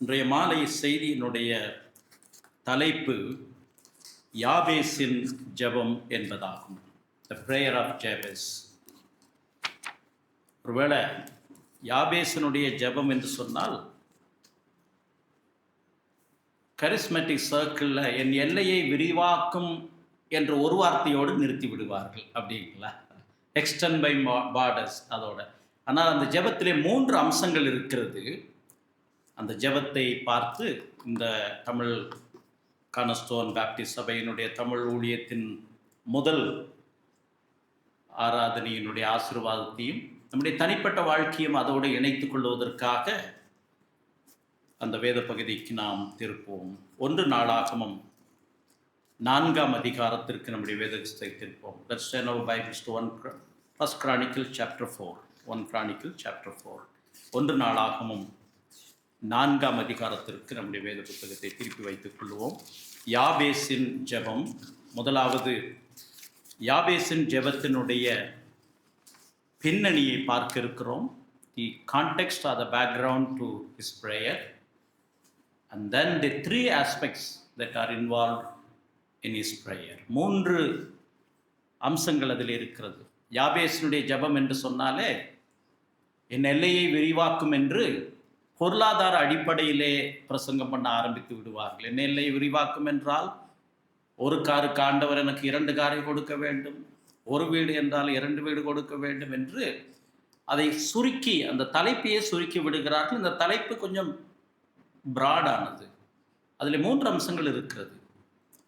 இன்றைய மாலை செய்தியினுடைய தலைப்பு யாபேசின் ஜெபம் என்பதாகும். The prayer of Jabez. ஒருவேளை யாபேசினுடைய ஜெபம் என்று சொன்னால் கரிஸ்மெட்டிக் சர்க்கிளில் என் எல்லையை விரிவாக்கும் என்ற ஒரு வார்த்தையோடு நிறுத்தி விடுவார்கள். அப்படிங்களா? எக்ஸ்டெண்ட் பை பார்டர்ஸ் அதோட. ஆனால் அந்த ஜெபத்திலே 3 அம்சங்கள் இருக்கிறது. அந்த ஜெபத்தை பார்த்து இந்த தமிழ் கார்னர்ஸ்டோன் பேப்டிஸ்ட் சபையினுடைய தமிழ் ஊழியத்தின் முதல் ஆராதனையினுடைய ஆசீர்வாதத்தையும் நம்முடைய தனிப்பட்ட வாழ்க்கையும் அதோடு இணைத்துக் கொள்வதற்காக அந்த வேத பகுதிக்கு நாம் திருப்போம். 1 நாளாகமம் 4ஆம் அதிகாரத்திற்கு நம்முடைய வேதத்தை திருப்போம். Let's turn our Bibles to 1 Chronicle chapter 4. 1 Chronicle chapter 4. 1 நாளாகமம் 4ஆம் அதிகாரத்திற்கு நம்முடைய வேத புத்தகத்தை திருப்பி வைத்துக் கொள்வோம். யாபேசின் ஜெபம். முதலாவது யாபேசின் ஜெபத்தினுடைய பின்னணியை பார்க்க இருக்கிறோம். The context or the background to his prayer, and then the 3 aspects that are involved in his prayer. 3 அம்சங்கள் அதில் இருக்கிறது. யாபேசினுடைய ஜெபம் என்று சொன்னாலே என் எல்லையை விரிவாக்கும் என்று பொருளாதார அடிப்படையிலே பிரசங்கம் பண்ண ஆரம்பித்து விடுவார்கள். என் எல்லையை விரிவாக்கும் என்றால் ஒரு காருக்கு ஆண்டவர் எனக்கு 2 காரை கொடுக்க வேண்டும், ஒரு வீடு என்றால் 2 வீடு கொடுக்க வேண்டும் என்று அதை சுருக்கி அந்த தலைப்பையே சுருக்கி விடுகிறார்கள். இந்த தலைப்பு கொஞ்சம் பிராடானது. அதில் 3 அம்சங்கள் இருக்கிறது.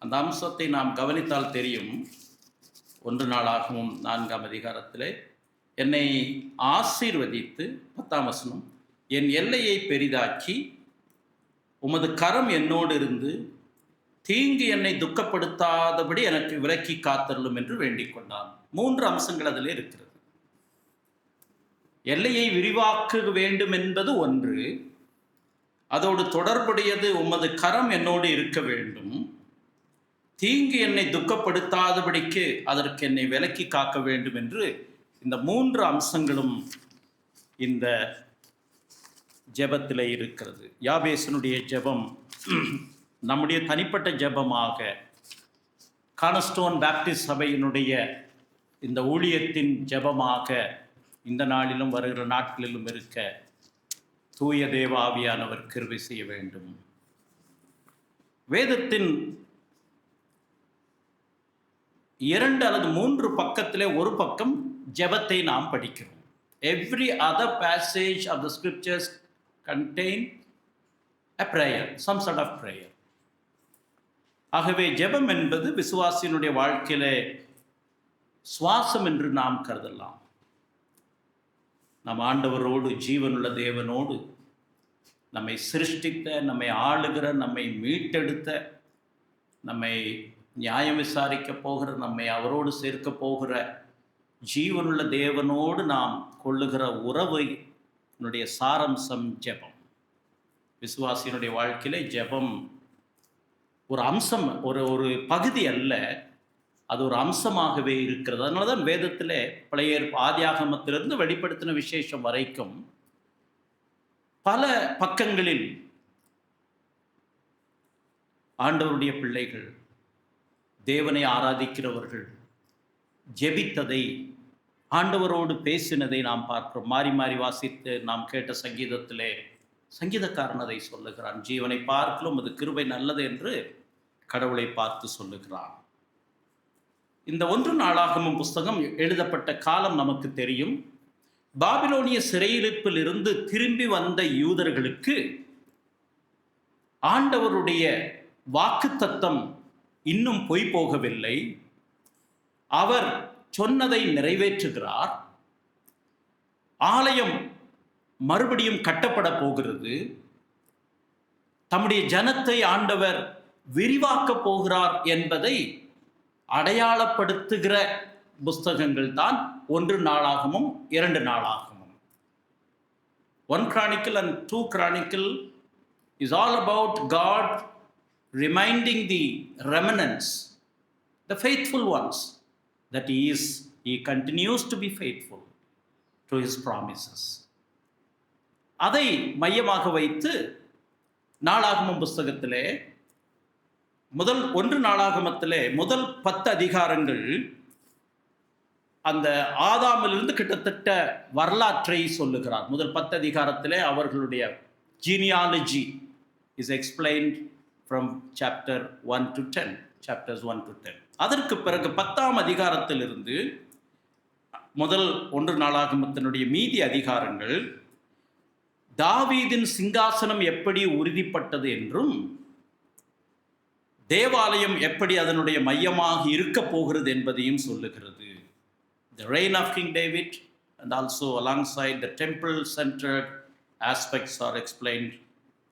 அந்த அம்சத்தை நாம் கவனித்தால் தெரியும். 1 நாளாகமம் 4ஆம் அதிகாரத்திலே என்னை ஆசீர்வதித்து 10ஆம் வசனம், என் எல்லையை பெரிதாக்கி உமது கரம் என்னோடு இருந்து தீங்கு என்னை துக்கப்படுத்தாதபடி எனக்கு விலக்கி காத்தருளும் என்று வேண்டிக் கொண்டான். 3 அம்சங்கள் அதில் இருக்கிறது. எல்லையை விரிவாக்க வேண்டும் என்பது ஒன்று, அதோடு தொடர்புடையது உமது கரம் என்னோடு இருக்க வேண்டும், தீங்கு என்னை துக்கப்படுத்தாதபடிக்கு அதற்கு என்னை விலக்கி காக்க வேண்டும் என்று இந்த 3 அம்சங்களும் இந்த ஜெபத்தில் இருக்கிறது. யாபேசினுடைய ஜெபம் நம்முடைய தனிப்பட்ட ஜெபமாக, கார்னர்ஸ்டோன் பேப்டிஸ்ட் சபையினுடைய இந்த ஊழியத்தின் ஜெபமாக இந்த நாளிலும் வருகிற நாட்களிலும் இருக்க தூய தேவ ஆவியானவர் கிருபை செய்ய வேண்டும். வேதத்தின் 2 அல்லது 3 பக்கத்திலே ஒரு பக்கம் ஜெபத்தை நாம் படிக்கிறோம். Every other passage of the scriptures contain a prayer, some sort of prayer. ஆகவே ஜெபம் என்பது விசுவாசியினுடைய வாழ்க்கையிலே சுவாசம் என்று நாம் கருதலாம். நம் ஆண்டவரோடு, ஜீவனுள்ள தேவனோடு, நம்மை சிருஷ்டித்த, நம்மை ஆளுகிற, நம்மை மீட்டெடுத்த, நம்மை நியாயம் விசாரிக்க போகிற, நம்மை அவரோடு சேர்க்க போகிற ஜீவனுள்ள தேவனோடு நாம் கொள்ளுகிற உறவினுடைய சாரம்சம் ஜெபம். விசுவாசியினுடைய வாழ்க்கையிலே ஜெபம் ஒரு அம்சம், ஒரு பகுதி அல்ல, அது ஒரு அம்சமாகவே இருக்கிறது. அதனால தான் வேதத்தில் பழைய ஆதியாகமத்திலிருந்து வெளிப்படுத்தின விசேஷம் வரைக்கும் பல பக்கங்களில் ஆண்டவருடைய பிள்ளைகள், தேவனை ஆராதிக்கிறவர்கள் ஜெபித்ததை, ஆண்டவரோடு பேசினதை நாம் பார்க்கிறோம். மாறி மாறி வாசித்து நாம் கேட்ட சங்கீதத்திலே சங்கீதக்காரன் அதை சொல்லுகிறான். ஜீவனை பார்க்கலும் அது கிருபை நல்லது என்று கடவுளை பார்த்து சொல்லுகிறான். இந்த 1 நாளாகமம் புஸ்தகம் எழுதப்பட்ட காலம் நமக்கு தெரியும். பாபிலோனிய சிறையிருப்பில் இருந்து திரும்பி வந்த யூதர்களுக்கு ஆண்டவருடைய வாக்குத்தத்தம் இன்னும் பொய் போகவில்லை. அவர் சொன்னதை நிறைவேற்றுகிறார். ஆலயம் மறுபடியும் கட்டப்பட போகிறது. தம்முடைய ஜனத்தை ஆண்டவர் விரிவாக்க போகிறார் என்பதை அடையாளப்படுத்துகிற புஸ்தகங்கள் தான் 1 நாளாகமும் 2 நாளாகமும். 1 Chronicle and 2 Chronicle is all about God reminding the remnants, the faithful ones, that he continues to be faithful to his promises. அதை மையமாக வைத்து நாளாகமம் புஸ்தகத்திலே ஒன்று நாளாகமத்திலே முதல் 10 அதிகாரங்கள் அந்த ஆதாமிலிருந்து கிட்டத்தட்ட வரலாற்றை சொல்லுகிறார். முதல் 10 அதிகாரத்திலே அவர்களுடைய genealogy is explained from chapter 1 to 10, chapters 1 to 10. அதற்கு பிறகு 10ஆம் அதிகாரத்திலிருந்து முதல் 1 நாளாகமத்தினுடைய மீதி அதிகாரங்கள் தாவீதின் சிங்காசனம் எப்படி உறுதிப்பட்டது என்றும் தேவாலயம் எப்படி அதனுடைய மையமாக இருக்க போகிறது என்பதையும் சொல்லுகிறது. The reign of King David and also alongside the temple-centered aspects are explained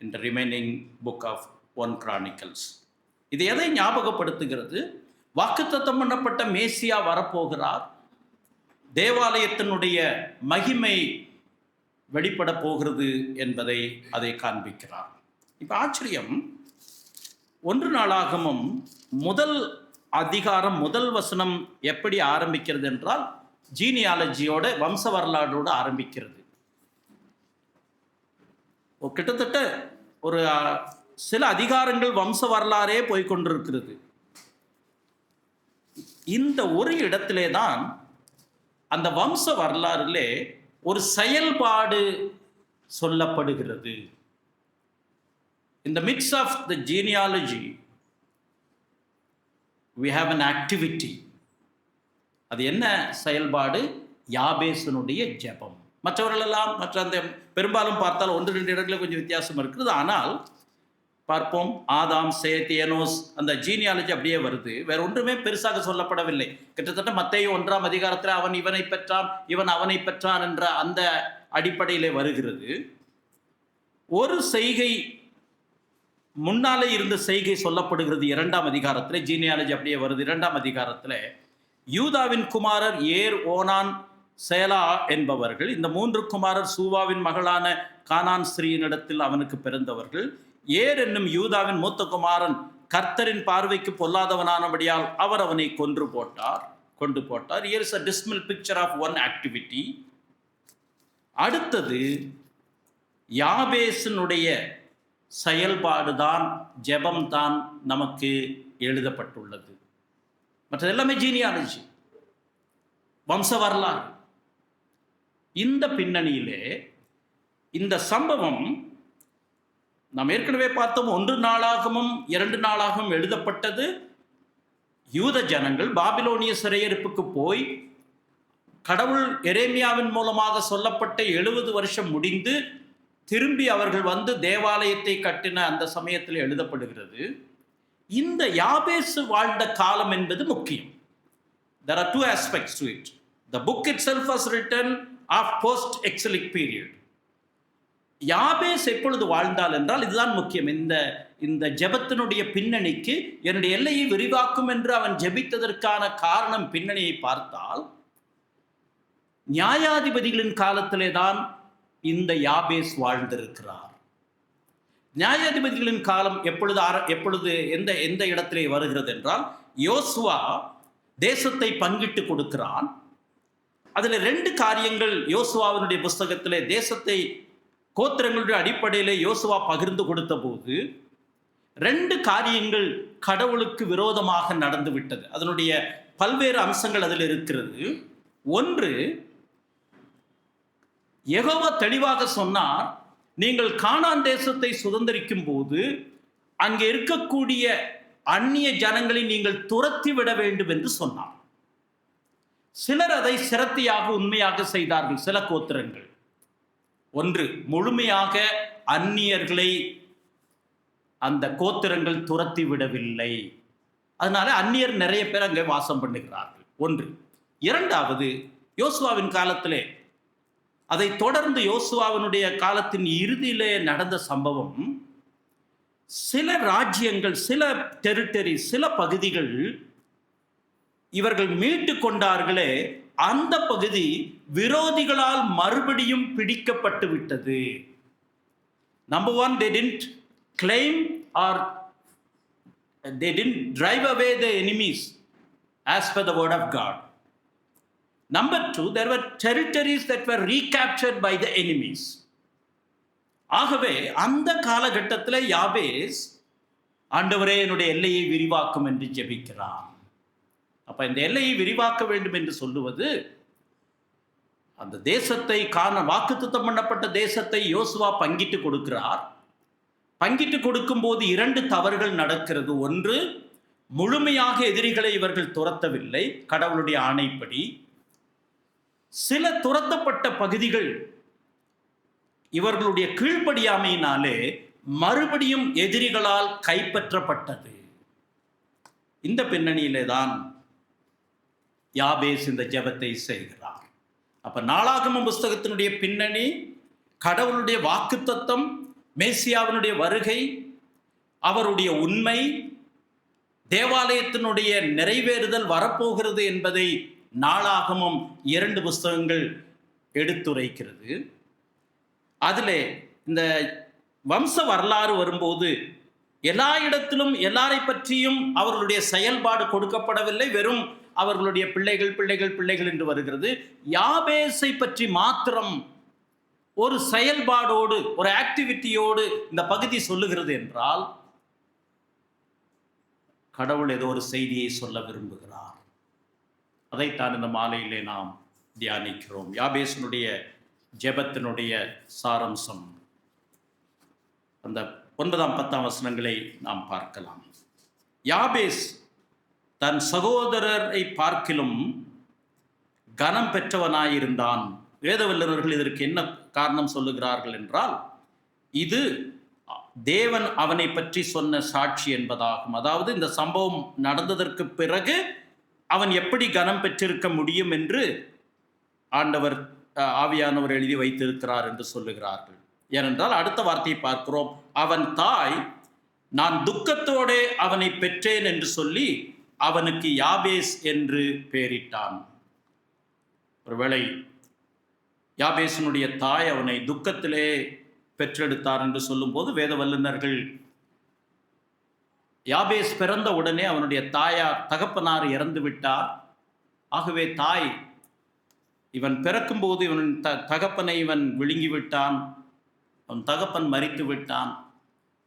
in the remaining book of 1 Chronicles. இது எதை ஞாபகப்படுத்துகிறது? வாக்குத்தத்தம் பண்ணப்பட்ட மேசியா வரப்போகிறார், தேவாலயத்தினுடைய மகிமை வெளிப்பட போகிறது என்பதை அதை காண்பிக்கிறார். இப்போ ஆச்சரியம், 1 நாளாகமம் முதல் அதிகாரம் முதல் வசனம் எப்படி ஆரம்பிக்கிறது என்றால் ஜீனியாலஜியோட, வம்ச வரலாறோடு ஆரம்பிக்கிறது. கிட்டத்தட்ட ஒரு சில அதிகாரங்கள் வம்ச வரலாறே போய்கொண்டிருக்கிறது. இந்த ஒரு இடத்திலே தான் அந்த வம்ச வரலாறிலே ஒரு செயல்பாடு சொல்லப்படுகிறது. In the midst of the genealogy we have an activity. அது என்ன செயல்பாடு? யாபேசனுடைய ஜெபம். மற்றவர்களெல்லாம் அந்த பெரும்பாலும் பார்த்தால் 1-2 இடங்களில் கொஞ்சம் வித்தியாசம் இருக்கிறது. ஆனால் பார்ப்போம், ஆதாம், சேத், ஏனோஸ், அந்த ஜீனியாலஜி அப்படியே வருது. வேற ஒன்றுமே பெருசாக சொல்லப்படவில்லை. கிட்டத்தட்ட மத்தேயு 1ஆம் அதிகாரத்தில் அவன் இவனை பெற்றான், இவன் அவனை பெற்றான் என்ற அந்த அடிப்படையிலே வருகிறது. ஒரு செய்கை முன்னாலே இருந்த செய்கை சொல்லப்படுகிறது 2ஆம் அதிகாரத்தில். ஜீனியாலஜி அப்படியே வருது. 2ஆம் அதிகாரத்தில் யூதாவின் குமாரர் ஏர், ஓனான், சேலா என்பவர்கள். இந்த 3 குமாரர் சூவாவின் மகளான கானான் ஸ்திரீயினிடத்தில் அவனுக்கு பிறந்தவர்கள். ஏர் என்னும் யூதாவின் மூத்த குமாரன் கர்த்தரின் பார்வைக்கு பொல்லாதவனானபடியால் அவர் அவனை கொண்டு போட்டார். Here is a dismal picture of one activity. அடுத்தது யாபேசனுடைய செயல்பாடுதான், ஜெபம்தான் நமக்கு எழுதப்பட்டுள்ளது. மற்ற எல்லாமே ஜீனியாலஜி, வம்ச வரலாறு. இந்த பின்னணியிலே இந்த சம்பவம் நாம் ஏற்கனவே பார்த்தோம். 1 நாளாகமும் 2 நாளாகவும் எழுதப்பட்டது யூத ஜனங்கள் பாபிலோனிய சிறையிருப்புக்கு போய் கடவுள் எரேமியாவின் மூலமாக சொல்லப்பட்ட 70 வருஷம் முடிந்து திரும்பி அவர்கள் வந்து தேவாலயத்தை கட்டின அந்த சமயத்தில் எழுதப்படுகிறது. இந்த யாபேசு வாழ்ந்த காலம் என்பது முக்கியம். There are 2 aspects to it. The book itself was written of post-exilic period. யாபேஸ் எப்பொழுது வாழ்ந்தால் என்றால் இதுதான் முக்கியம். இந்த ஜெபத்தினுடைய பின்னணிக்கு என்னுடைய எல்லையை விரிவாக்கும் என்று அவன் ஜெபித்ததற்கான காரணம், பின்னணியை பார்த்தால் நியாயாதிபதிகளின் காலத்திலே தான் இந்த யாபேஸ் வாழ்ந்திருக்கிறார். நியாயாதிபதிகளின் காலம் எப்பொழுது எந்த இடத்திலே வருகிறது என்றால், யோசுவா தேசத்தை பங்கிட்டு கொடுக்கிறான். அதில் 2 காரியங்கள் யோசுவாவினுடைய புஸ்தகத்திலே தேசத்தை கோத்திரங்களுடைய அடிப்படையிலே யோசுவா பகிர்ந்து கொடுத்த போது 2 காரியங்கள் கடவுளுக்கு விரோதமாக நடந்து விட்டது. அதனுடைய பல்வேறு அம்சங்கள் அதில் இருக்கிறது. ஒன்று, யெகோவா தெளிவாக சொன்னார், நீங்கள் கானான் தேசத்தை சுதந்தரிக்கும் போது அங்கே இருக்கக்கூடிய அந்நிய ஜனங்களை நீங்கள் துரத்தி விட வேண்டும் என்று சொன்னார். சிலர் அதை சிரத்தியாக உண்மையாக செய்தார்கள். சில கோத்திரங்கள் ஒன்று, முழுமையாக அந்நியர்களை அந்த கோத்திரங்கள் துரத்தி விடவில்லை. அதனால அந்நியர் நிறைய பேர் அங்கே வாசம் பண்ணுகிறார்கள். ஒன்று. இரண்டாவது, யோசுவாவின் காலத்திலே, அதை தொடர்ந்து யோசுவாவினுடைய காலத்தின் இறுதியிலே நடந்த சம்பவம், சில ராஜ்யங்கள், சில டெரிட்டரி, சில பகுதிகள் இவர்கள் மீட்டு கொண்டார்களே, அந்த பகுதி விரோதிகளால் மறுபடியும் பிடிக்கப்பட்டு விட்டது. Number one, they didn't claim or they didn't drive away the enemies as per the word of God. Number two, there were territories that were recaptured by the enemies. ஆகவே அந்த காலகட்டத்தில் யாபேஸ் ஆண்டவரே என்னுடைய எல்லையை விரிவாக்கும் என்று ஜெபிக்கிறான். அப்ப இந்த எல்லையை விரிவாக்க வேண்டும் என்று சொல்லுவது, அந்த தேசத்தை வாக்குத்தத்தம் பண்ணப்பட்ட தேசத்தை யோசுவா பங்கிட்டு கொடுக்கிறார். பங்கிட்டு கொடுக்கும் போது 2 தவறுகள் நடக்கிறது. ஒன்று, முழுமையாக எதிரிகளை இவர்கள் துரத்தவில்லை கடவுளுடைய ஆணைப்படி. சில துரத்தப்பட்ட பகுதிகள் இவர்களுடைய கீழ்ப்படியாமையினாலே மறுபடியும் எதிரிகளால் கைப்பற்றப்பட்டது. இந்த பின்னணியிலே தான் யாபேஸ் இந்த ஜெபத்தை செய்கிறார். அப்ப நாளாகமம் புஸ்தகத்தினுடைய பின்னணி, கடவுளுடைய வாக்குத்தத்தம், மேசியாவினுடைய வருகை, அவருடைய உண்மை, தேவாலயத்தினுடைய நிறைவேறுதல் வரப்போகிறது என்பதை நாளாகமம் 2 புஸ்தகங்கள் எடுத்துரைக்கிறது. அதிலே இந்த வம்ச வரலாறு வரும்போது எல்லா இடத்திலும் எல்லாரை பற்றியும் அவர்களுடைய செயல்பாடு கொடுக்கப்படவில்லை. வெறும் அவர்களுடைய பிள்ளைகள் பிள்ளைகள் பிள்ளைகள் என்று வருகிறது. யாபேஸை பற்றி மாத்திரம் ஒரு செயல்பாடோடு, ஒரு ஆக்டிவிட்டியோடு இந்த பகுதி சொல்லுகிறது என்றால், கடவுள் ஏதோ ஒரு செய்தியை சொல்ல விரும்புகிறார். அதைத்தான் இந்த மாலையிலே நாம் தியானிக்கிறோம். யாபேஸினுடைய ஜெபத்தினுடைய சாரம்சம் அந்த 9ஆம் 10ஆம் வசனங்களை நாம் பார்க்கலாம். யாபேஸ் தன் சகோதரரை பார்க்கிலும் கனம் பெற்றவனாயிருந்தான். வேத வல்லுநர்கள் இதற்கு என்ன காரணம் சொல்லுகிறார்கள் என்றால், இது தேவன் அவனை பற்றி சொன்ன சாட்சி என்பதாகும். அதாவது இந்த சம்பவம் நடந்ததற்கு பிறகு அவன் எப்படி கனம் பெற்றிருக்க முடியும் என்று ஆண்டவர் ஆவியானவர் எழுதி வைத்திருக்கிறார் என்று சொல்லுகிறார்கள். ஏனென்றால் அடுத்த வார்த்தையை பார்க்கிறோம். அவன் தாய், நான் துக்கத்தோடே அவனை பெற்றேன் என்று சொல்லி அவனுக்கு யாபேஸ் என்று பெயரிட்டான். ஒருவேளை யாபேசனுடைய தாய் அவனை துக்கத்திலே பெற்றெடுத்தார் என்று சொல்லும்போது வேத வல்லுநர்கள், யாபேஸ் பிறந்த உடனே அவனுடைய தாயார் தகப்பனார் இறந்து விட்டார். ஆகவே தாய், இவன் பிறக்கும்போது இவன் தகப்பனை இவன் விழுங்கி விட்டான், அவன் தகப்பன் மரித்து விட்டான்,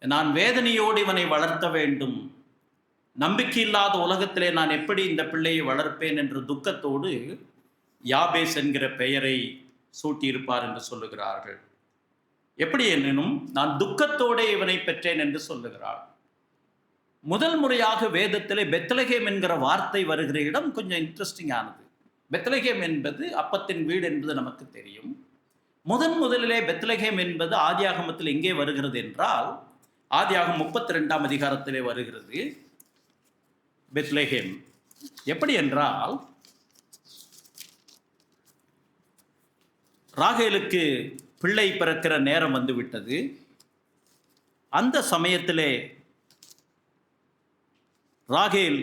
நான் வேதனையோடு இவனை வளர்த்த வேண்டும், நம்பிக்கை இல்லாத உலகத்திலே நான் எப்படி இந்த பிள்ளையை வளர்ப்பேன் என்ற துக்கத்தோடு யாபேஸ் என்கிற பெயரை சூட்டியிருப்பார் என்று சொல்லுகிறார்கள். எப்படி எனினும் நான் துக்கத்தோடு இவனை பெற்றேன் என்று சொல்லுகிறாள். முதல் முறையாக வேதத்திலே பெத்லகேம் என்கிற வார்த்தை வருகிற இடம் கொஞ்சம் இன்ட்ரெஸ்டிங்கானது. பெத்லகேம் என்பது அப்பத்தின் வீடு என்பது நமக்கு தெரியும். முதலிலே பெத்லகேம் என்பது ஆதியாகமத்தில் எங்கே வருகிறது என்றால், ஆதியாகம் 32ஆம் அதிகாரத்திலே வருகிறது பெத்லகேம். எப்படி என்றால், ராகேலுக்கு பிள்ளை பிறக்கிற நேரம் வந்துவிட்டது. அந்த சமயத்திலே ராகேல்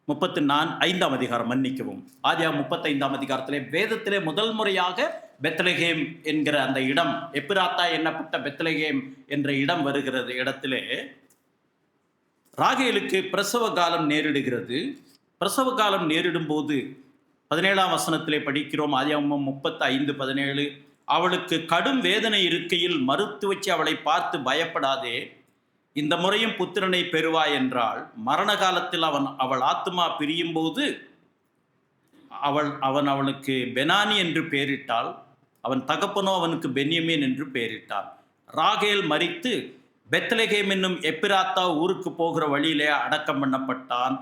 35ஆம் அதிகாரம், மன்னிக்கவும், ஆதியாகமம் 35ஆம் அதிகாரத்திலே வேதத்திலே முதல் முறையாக பெத்லகேம் என்கிற அந்த இடம், எப்பிராத்தா எண்ணப்பட்ட பெத்லகேம் என்ற இடம் வருகிறது. இடத்திலே ராகேலுக்கு பிரசவ காலம் நேரிடுகிறது. பிரசவ காலம் நேரிடும் போது 17ஆம் வசனத்திலே படிக்கிறோம், ஆதியாகமம் 35:17, அவளுக்கு கடும் வேதனை இருக்கையில் மருத்துவச்சி அவளை பார்த்து, பயப்படாதே, இந்த முறையும் புத்திரனை பெறுவாய் என்றாள். மரண காலத்தில் அவள் ஆத்துமா பிரியும் போது அவன் அவனுக்கு பெனானி என்று பெயரிட்டாள். அவன் தகப்பனோ அவனுக்கு பென்யமீன் என்று பெயரிட்டான். ராகேல் மரித்து பெத்லகேம் என்னும் எப்பிராத்தா ஊருக்கு போகிற வழியிலே அடக்கம் பண்ணப்பட்டான்.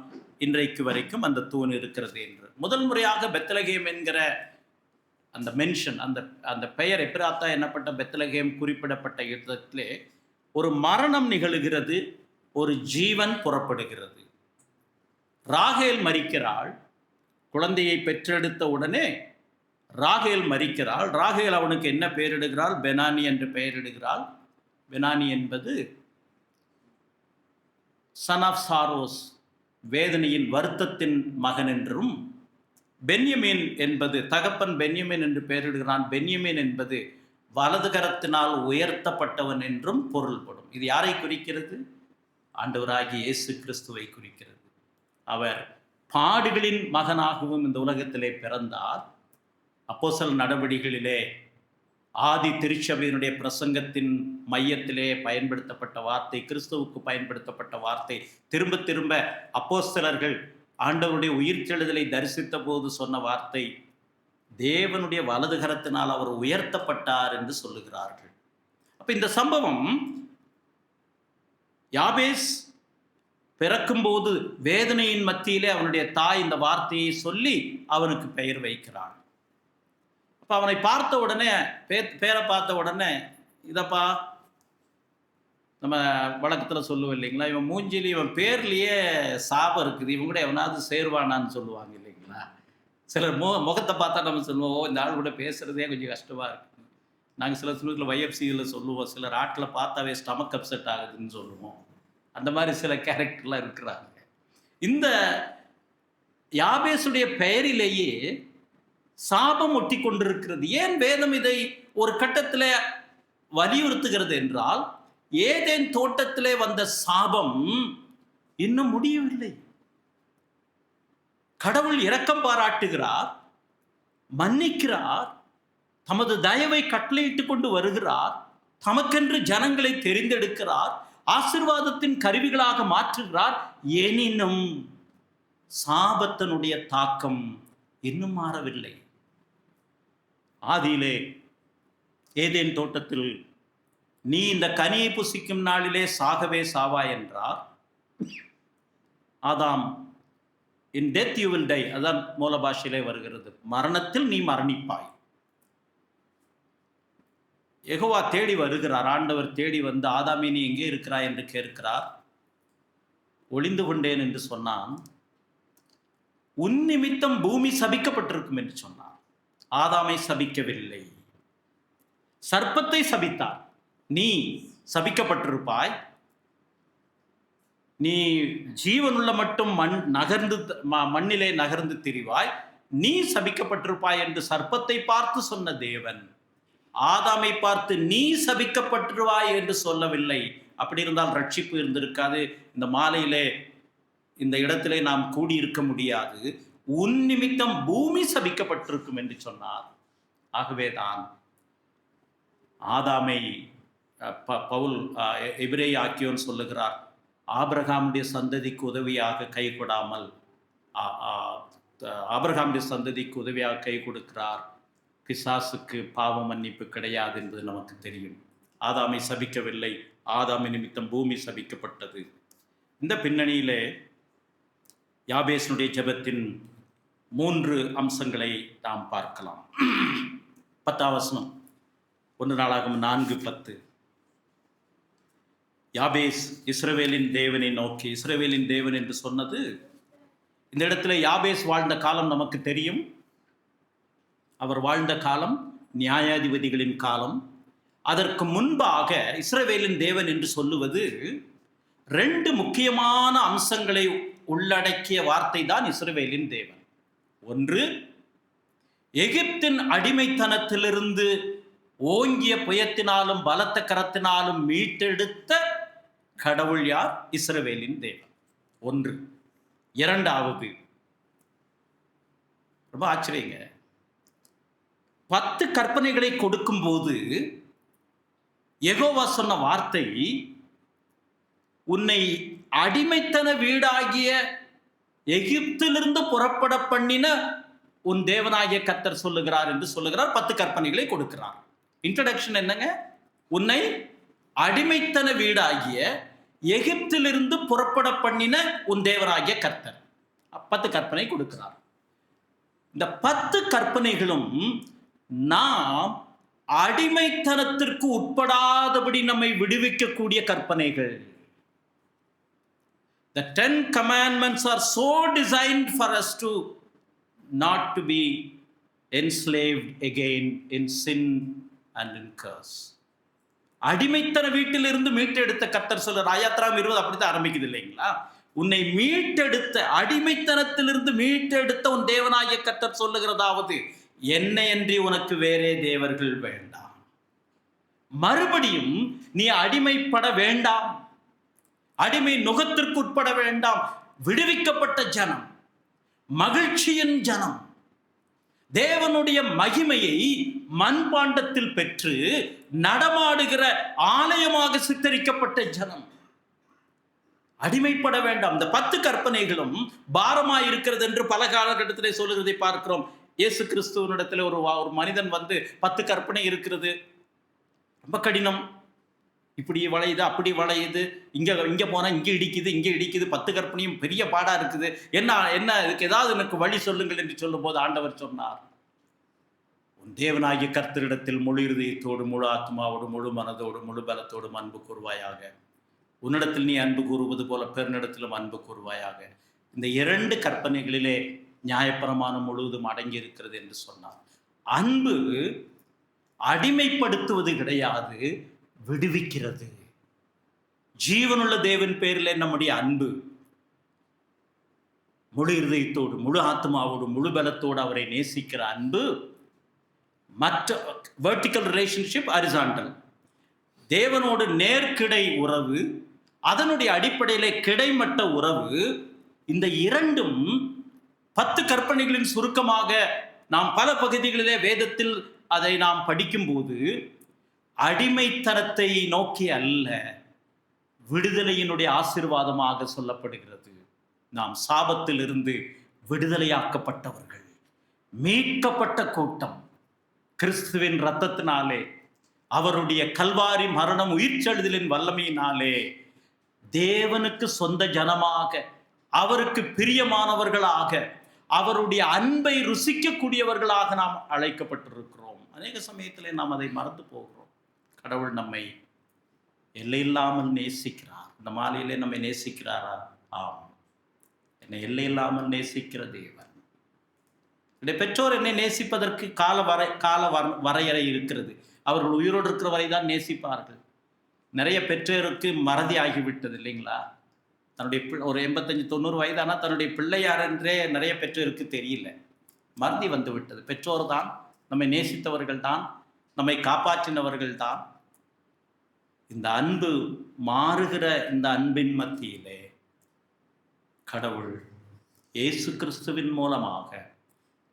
இன்றைக்கு வரைக்கும் அந்த தூண் இருக்கிறது என்று முதல் முறையாக பெத்லகேம் என்கிற அந்த மென்ஷன், அந்த பெயர் எப்பிராத்தா என்னப்பட்ட பெத்லகேம் குறிப்பிடப்பட்ட இடத்திலே ஒரு மரணம் நிகழுகிறது, ஒரு ஜீவன் புறப்படுகிறது. ராகேல் மரிக்கிறாள். குழந்தையை பெற்றெடுத்த உடனே ராகேல் மரிக்கிறாள். ராகேல் அவனுக்கு என்ன பெயரிடுகிறாள்? பெனானி என்று பெயரிடுகிறாள். பெனானி என்பது சன் ஆஃப் சாரோஸ், வேதனையின் வருத்தத்தின் மகன் என்றும், பென்யமீன் என்பது தகப்பன் பென்யமீன் என்று பெயரிடுகிறான். பென்யமீன் என்பது வலது கரத்தினால் உயர்த்தப்பட்டவன் என்றும் பொருள்படும். இது யாரை குறிக்கிறது? ஆண்டவராகிய இயேசு கிறிஸ்துவை குறிக்கிறது. அவர் பாடுகளின் மகனாகவும் இந்த உலகத்திலே பிறந்தார். அப்போஸ்தலர் நடவடிக்கைகளிலே ஆதி திருச்சபையினுடைய பிரசங்கத்தின் மையத்திலே பயன்படுத்தப்பட்ட வார்த்தை, கிறிஸ்துவுக்கு பயன்படுத்தப்பட்ட வார்த்தை, திரும்ப திரும்ப அப்போஸ்தலர்கள் ஆண்டவருடைய உயிர்த்தெழுதலை தரிசித்த போது சொன்ன வார்த்தை, தேவனுடைய வலது கரத்தினால் அவர் உயர்த்தப்பட்டார் என்று சொல்லுகிறார்கள். அப்ப இந்த சம்பவம், யாபேஸ் பிறக்கும்போது வேதனையின் மத்தியிலே அவனுடைய தாய் இந்த வார்த்தையை சொல்லி அவனுக்கு பெயர் வைக்கிறான். அப்போ அவனை பார்த்த உடனே, பேரை பார்த்த உடனே, இதப்பா நம்ம வழக்கத்தில் சொல்லுவோம் இல்லைங்களா, இவன் மூஞ்சிலி இவன் பேர்லேயே சாபம் இருக்குது, இவன் கூட எவனாவது சேருவானான்னு சொல்லுவாங்க இல்லைங்களா. சிலர் முகத்தை பார்த்தா நம்ம சொல்லுவோம், ஓ இந்த ஆள் கூட பேசுகிறதே கொஞ்சம் கஷ்டமாக இருக்குது. நாங்கள் சில சமயத்தில் YFCயில் சொல்லுவோம், சிலர் ஆட்டில் பார்த்தாவே ஸ்டமக் அப்செட் ஆகுதுன்னு சொல்லுவோம். அந்த மாதிரி சில கேரக்டர்லாம் இருக்கிறாங்க. இந்த யாபேசுடைய பெயரிலேயே சாபம் ஒட்டி கொண்டிருக்கிறது. ஏன் வேதம் இதை ஒரு கட்டத்தில் வலியுறுத்துகிறது என்றால், ஏதேன் தோட்டத்திலே வந்த சாபம் இன்னும் முடியவில்லை. கடவுள் இரக்கம் பாராட்டுகிறார், மன்னிக்கிறார், தமது தயவை கட்டளையிட்டு கொண்டு வருகிறார், தமக்கென்று ஜனங்களை தெரிந்தெடுக்கிறார், ஆசீர்வாதத்தின் கருவிகளாக மாற்றுகிறார். எனினும் சாபத்தினுடைய தாக்கம் இன்னும் மாறவில்லை. ஆதியிலே ஏதேன் தோட்டத்தில் நீ இந்த கனியை புசிக்கும் நாளிலே சாகவே சாவாய் என்றார். ஆதாம், in death you will die, அதான் மூல பாஷையிலே வருகிறது, மரணத்தில் நீ மரணிப்பாய். யெகோவா தேடி வருகிறார், ஆண்டவர் தேடி வந்து, ஆதாமே நீ எங்கே இருக்கிறாய் என்று கேட்கிறார். ஒளிந்து கொண்டேன் என்று சொன்னான். உன் நிமித்தம் பூமி சபிக்கப்பட்டிருக்கும் என்று சொன்னார். ஆதாமை சபிக்கவில்லை, சர்ப்பத்தை சபித்தார். நீ சபிக்கப்பட்டிருப்பாய், நீ ஜீவனுள்ள மட்டும் மண்ணிலே நகர்ந்து திரிவாய், நீ சபிக்கப்பட்டிருப்பாய் என்று சர்ப்பத்தை பார்த்து சொன்ன தேவன் ஆதாமை பார்த்து நீ சபிக்கப்பட்டிருவாய் என்று சொல்லவில்லை. அப்படி இருந்தால் ரட்சிப்பு இருந்திருக்காது. இந்த மாலையிலே இந்த இடத்திலே நாம் கூடியிருக்க முடியாது. உன் நிமித்தம் பூமி சபிக்கப்பட்டிருக்கும் என்று சொன்னார். ஆகவேதான் ஆதாமை பவுல் எபிரேய ஆக்கியோன் சொல்லுகிறார், ஆபிரகாமுடைய சந்ததிக்கு உதவியாக கை கொடாமல் ஆபிரகாமுடைய சந்ததிக்கு உதவியாக கை கொடுக்கிறார், பிசாசுக்கு பாவ மன்னிப்பு கிடையாது என்பது நமக்கு தெரியும். ஆதாமை சபிக்கவில்லை, ஆதாமை நிமித்தம் பூமி சபிக்கப்பட்டது. இந்த பின்னணியிலே யாபேசனுடைய ஜெபத்தின் 3 அம்சங்களை நாம் பார்க்கலாம். 10ஆம் வசனம், 1 நாளாகமம் 4:10. யாபேஸ் இஸ்ரவேலின் தேவனை நோக்கி, இஸ்ரவேலின் தேவன் என்று சொன்னது, இந்த இடத்துல யாபேஸ் வாழ்ந்த காலம் நமக்கு தெரியும். அவர் வாழ்ந்த காலம் நியாயாதிபதிகளின் காலம். அதற்கு முன்பாக இஸ்ரவேலின் தேவன் என்று சொல்லுவது 2 முக்கியமான அம்சங்களை உள்ளடக்கிய வார்த்தை தான் இஸ்ரவேலின் தேவன். ஒன்று, எகிப்தின் அடிமைத்தனத்திலிருந்து ஓங்கிய புயத்தினாலும் பலத்த கரத்தினாலும் மீட்டெடுத்த கடவுள் யார்? இஸ்ரவேலின் தேவன். ஒன்று. இரண்டாவது, ரொம்ப ஆச்சரியங்க, 10 கற்பனைகளை கொடுக்கும் போது யெகோவா சொன்ன வார்த்தை, உன்னை அடிமைத்தன வீடாகிய எகிப்திலிருந்து புறப்பட பண்ணின உன் தேவனாகிய கர்த்தர் சொல்லுகிறார் என்று சொல்லுகிறார். 10 கற்பனைகளை கொடுக்கிறார். இன்ட்ரோடக்ஷன் என்னங்க? உன்னை அடிமைத்தன வீடாகிய எகிப்திலிருந்து புறப்பட பண்ணின உன் தேவனாகிய கர்த்தர். 10 கற்பனை கொடுக்கிறார். இந்த 10 கற்பனைகளும் நாம் அடிமைத்தனத்திற்கு உட்படாதபடி நம்மை விடுவிக்கக்கூடிய கற்பனைகள். The 10 commandments are so designed for us to not to be enslaved again in sin and in curse. அடிமைத்தன வீட்டிலிருந்து மீட்டெடுத்த கர்த்தர் சொல்றார். ஆயாத்திராம் 20 அப்படித்தான் ஆரம்பிக்குது இல்லைங்களா? உன்னை மீட்டெடுத்த, அடிமைத்தனத்திலிருந்து மீட்டெடுத்த உன் தேவனாகிய கர்த்தர் சொல்லுகிறதாவது, என்னையன்றி உனக்கு வேறே தேவர்கள் வேண்டாம். மறுபடியும் நீ அடிமைப்பட வேண்டாம், அடிமை நுகத்திற்கு உட்பட வேண்டாம். விடுவிக்கப்பட்ட ஜனம், மகிழ்ச்சியின் ஜனம், தேவனுடைய மகிமையை மண்பாண்டத்தில் பெற்று நடமாடுகிற ஆலயமாக சித்தரிக்கப்பட்ட ஜனம். அடிமைப்பட வேண்டாம். இந்த 10 கற்பனைகளும் பாரமாய் இருக்கிறது என்று பல காலகட்டத்திலே சொல்லுகிறதை பார்க்கிறோம். இயேசு கிறிஸ்துவனிடத்தில் ஒரு மனிதன் வந்து 10 கற்பனை இருக்கிறது, ரொம்ப கடினம், இப்படி வளையுது, அப்படி வளையுது, இங்க போனா இங்க இடிக்குது, 10 கற்பனையும் பெரிய பாடா இருக்குது, என்ன இதுக்கு ஏதாவது எனக்கு வழி சொல்லுங்கள் என்று சொல்லும் போது ஆண்டவர் சொன்னார், உன் தேவனாகிய கர்த்தரிடத்தில் முழு இருதயத்தோடு, முழு ஆத்மாவோடு, முழு மனதோடு, முழு பலத்தோடும் அன்பு கூறுவாயாக. உன்னிடத்தில் நீ அன்பு கூறுவது போல பெருனிடத்திலும் அன்பு கூறுவாயாக. இந்த 2 கற்பனைகளிலே நியாயப்பிரமாணம் முழுவதும் அடங்கி இருக்கிறது என்று சொன்னார். அன்பு அடிமைப்படுத்துவது கிடையாது, விடுவிக்கிறது. ஜீவனுள்ள தேவன் பேரிலே நம்முடைய அன்பு முழு இருதயத்தோடு, முழு ஆத்மாவோடு, முழு பலத்தோடு அவரை நேசிக்கிற அன்பு. மற்ற வெர்டிக்கல் ரிலேஷன்ஷிப், ஹரிசாண்டல், தேவனோடு நேர்கிடை உறவு, அதனுடைய அடிப்படையிலே கிடைமட்ட உறவு. இந்த 2ம் 10 கற்பனைகளின் சுருக்கமாக நாம் பல பகுதிகளிலே வேதத்தில் அதை நாம் படிக்கும்போது அடிமைத்தனத்தை நோக்கி அல்ல, விடுதலையினுடைய ஆசீர்வாதமாக சொல்லப்படுகிறது. நாம் சாபத்தில் இருந்து விடுதலையாக்கப்பட்டவர்கள், மீட்கப்பட்ட கூட்டம். கிறிஸ்துவின் இரத்தத்தினாலே, அவருடைய கல்வாரி மரணம் உயிர்ச்செழுதலின் வல்லமையினாலே தேவனுக்கு சொந்த ஜனமாக, அவருக்கு பிரியமானவர்களாக, அவருடைய அன்பை ருசிக்கக்கூடியவர்களாக நாம் அழைக்கப்பட்டிருக்கிறோம். அநேக சமயத்திலே நாம் அதை மறந்து போகிறோம். கடவுள் நம்மை எல்லையில்லாமல் நேசிக்கிறார். இந்த மாலையிலே நம்மை நேசிக்கிறாரா? ஆம், என்னை எல்லையில்லாமல் நேசிக்கிற தேவன். என்னுடைய பெற்றோர் என்னை நேசிப்பதற்கு கால வரையறை இருக்கிறது. அவர்கள் உயிரோடு இருக்கிற வரை தான் நேசிப்பார்கள். நிறைய பெற்றோருக்கு மறதி ஆகிவிட்டது இல்லைங்களா? தன்னுடைய ஒரு 85-90 வயதானா தன்னுடைய பிள்ளையார் என்றே நிறைய பெற்றோருக்கு தெரியல. மறதி வந்து விட்டது. பெற்றோர் தான் நம்மை நேசித்தவர்கள் தான், நம்மை காப்பாற்றினவர்கள் தான். இந்த அன்பு மாறுகிற இந்த அன்பின் மத்தியிலே கடவுள் இயேசு கிறிஸ்துவின் மூலமாக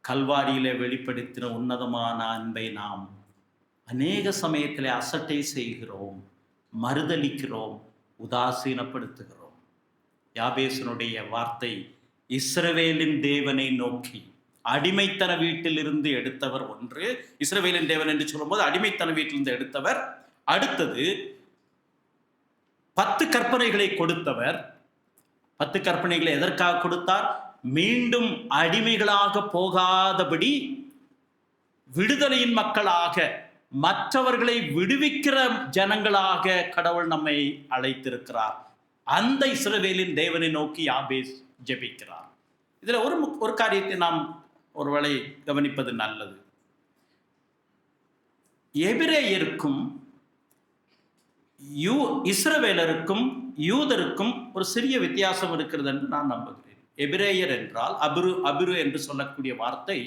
கல்வாரியிலே வெளிப்படுத்தின உன்னதமான அன்பை நாம் அநேக சமயத்திலே அசட்டை செய்கிறோம், மறுதலிக்கிறோம், உதாசீனப்படுத்துகிறோம். யாபேசனுடைய வார்த்தை, இஸ்ரவேலின் தேவனை நோக்கி, அடிமைத்தன வீட்டில் இருந்து எடுத்தவர் ஒன்று. இஸ்ரவேலின் தேவன் என்று சொல்லும்போது அடிமைத்தன வீட்டிலிருந்து எடுத்தவர். அடுத்தது 10 கற்பனைகளை கொடுத்தவர். 10 கற்பனைகளை எதற்காக கொடுத்தார்? மீண்டும் அடிமைகளாக போகாதபடி விடுதலையின் மக்களாக, மற்றவர்களை விடுவிக்கிற ஜனங்களாக கடவுள் நம்மை அழைத்திருக்கிறார். அந்த இஸ்ரவேலின் தேவனை நோக்கி யாபேஸ் ஜெபிக்கிறார். இதுல ஒரு காரியத்தை நாம் ஒருவேளை கவனிப்பது நல்லது. எபிரேயருக்கும் இஸ்ரவேலருக்கும் யூதருக்கும் ஒரு சிறிய வித்தியாசம் இருக்கிறது என்று நான் நம்புகிறேன். எபிரேயர் என்றால் அபிரு என்று சொல்லக்கூடிய வார்த்தை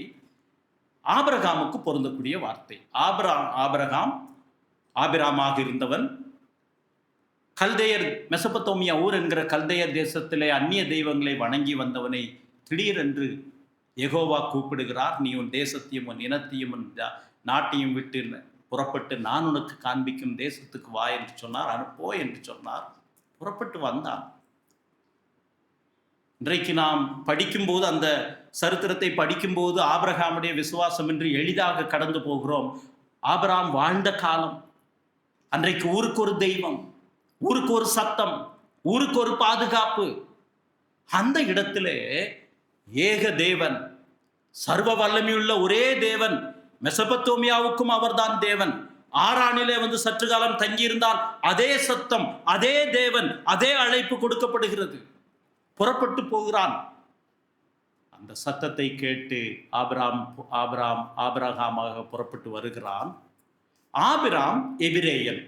ஆபிரகாமுக்கு பொருந்தக்கூடிய வார்த்தை. ஆபிராமாக இருந்தவன் கல்தேயர், மெசபத்தோமியா ஊர் என்கிற கல்தேயர் தேசத்திலே அந்நிய தெய்வங்களை வணங்கி வந்தவனை திடீரென்று யெகோவா கூப்பிடுகிறார். நீ உன் தேசத்தையும் உன் இனத்தையும் உன் நாட்டையும் விட்டு புறப்பட்டு நான் உனக்கு காண்பிக்கும் தேசத்துக்கு வா என்று சொன்னார். அனுப்போ என்று சொன்னார். புறப்பட்டு வந்தான். இன்றைக்கு நாம் படிக்கும்போது, அந்த சரித்திரத்தை படிக்கும்போது, ஆபிரகாமுடைய விசுவாசம் என்று எளிதாக கடந்து போகிறோம். ஆபிரகாம் வாழ்ந்த காலம், அன்றைக்கு ஊருக்கு ஒரு தெய்வம், ஊருக்கு ஒரு சத்தம், ஊருக்கு ஒரு பாதுகாப்பு. அந்த இடத்திலே ஏக தேவன், சர்வ வல்லமையுள்ள ஒரே தேவன், மெசபத்தோமியாவுக்கும் அவர்தான் தேவன். ஆரானிலே வந்து சற்று காலம் தங்கியிருந்தான். அதே சத்தம், அதே தேவன், அதே அழைப்பு கொடுக்கப்படுகிறது. புறப்பட்டு போகிறான். அந்த சத்தத்தை கேட்டு ஆபிரகாமாக புறப்பட்டு வருகிறான். ஆபிராம் எபிரேயன்.